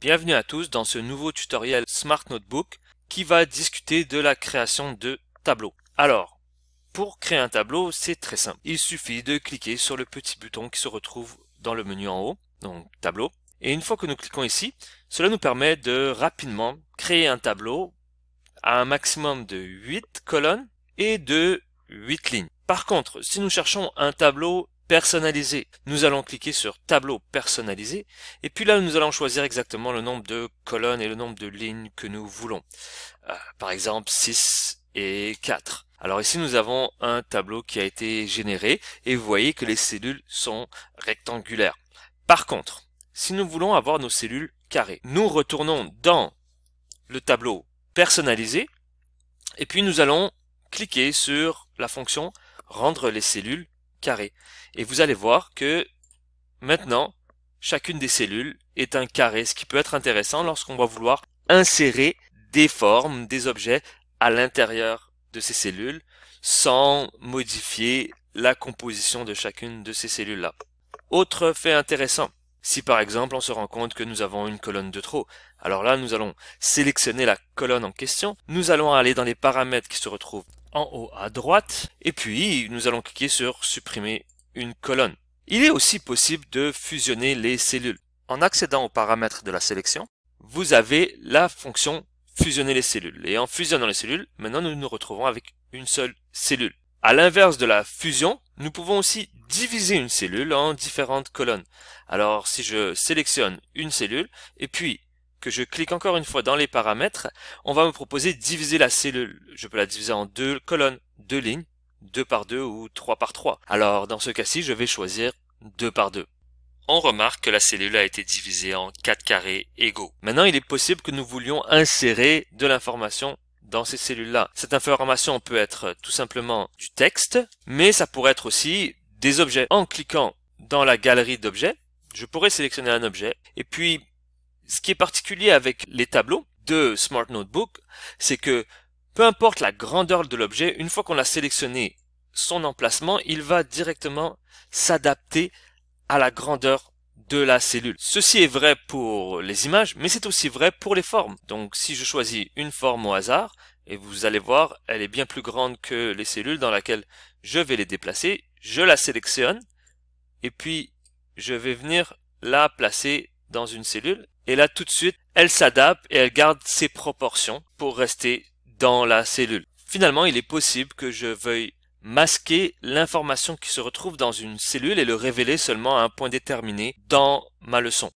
Bienvenue à tous dans ce nouveau tutoriel Smart Notebook qui va discuter de la création de tableaux. Alors, pour créer un tableau, c'est très simple. Il suffit de cliquer sur le petit bouton qui se retrouve dans le menu en haut, donc tableau. Et une fois que nous cliquons ici, cela nous permet de rapidement créer un tableau à un maximum de 8 colonnes et de 8 lignes. Par contre, si nous cherchons un tableau personnalisé, nous allons cliquer sur tableau personnalisé et puis là nous allons choisir exactement le nombre de colonnes et le nombre de lignes que nous voulons. Par exemple 6 et 4. Alors ici nous avons un tableau qui a été généré et vous voyez que les cellules sont rectangulaires. Par contre, si nous voulons avoir nos cellules carrées, nous retournons dans le tableau personnalisé et puis nous allons cliquer sur la fonction rendre les cellules carrées. Et vous allez voir que maintenant, chacune des cellules est un carré, ce qui peut être intéressant lorsqu'on va vouloir insérer des formes, des objets à l'intérieur de ces cellules sans modifier la composition de chacune de ces cellules-là. Autre fait intéressant, si par exemple on se rend compte que nous avons une colonne de trop, alors là nous allons sélectionner la colonne en question, nous allons aller dans les paramètres qui se retrouvent en haut à droite, et puis nous allons cliquer sur supprimer une colonne. Il est aussi possible de fusionner les cellules. En accédant aux paramètres de la sélection, vous avez la fonction fusionner les cellules. Et en fusionnant les cellules, maintenant nous nous retrouvons avec une seule cellule. À l'inverse de la fusion, nous pouvons aussi diviser une cellule en différentes colonnes. Alors si je sélectionne une cellule et puis que je clique encore une fois dans les paramètres, on va me proposer de diviser la cellule. Je peux la diviser en 2 colonnes, 2 lignes, 2 par 2 ou 3 par 3. Alors dans ce cas-ci, je vais choisir 2 par 2. On remarque que la cellule a été divisée en 4 carrés égaux. Maintenant, il est possible que nous voulions insérer de l'information dans ces cellules-là. Cette information peut être tout simplement du texte, mais ça pourrait être aussi des objets. En cliquant dans la galerie d'objets, je pourrais sélectionner un objet. Et puis, ce qui est particulier avec les tableaux de Smart Notebook, c'est que peu importe la grandeur de l'objet, une fois qu'on a sélectionné son emplacement, il va directement s'adapter à la grandeur de la cellule. Ceci est vrai pour les images, mais c'est aussi vrai pour les formes. Donc si je choisis une forme au hasard, et vous allez voir, elle est bien plus grande que les cellules dans laquelle je vais les déplacer, je la sélectionne, et puis je vais venir la placer dans une cellule, et là tout de suite, elle s'adapte et elle garde ses proportions pour rester dans la cellule. Finalement, il est possible que je veuille masquer l'information qui se retrouve dans une cellule et le révéler seulement à un point déterminé dans ma leçon.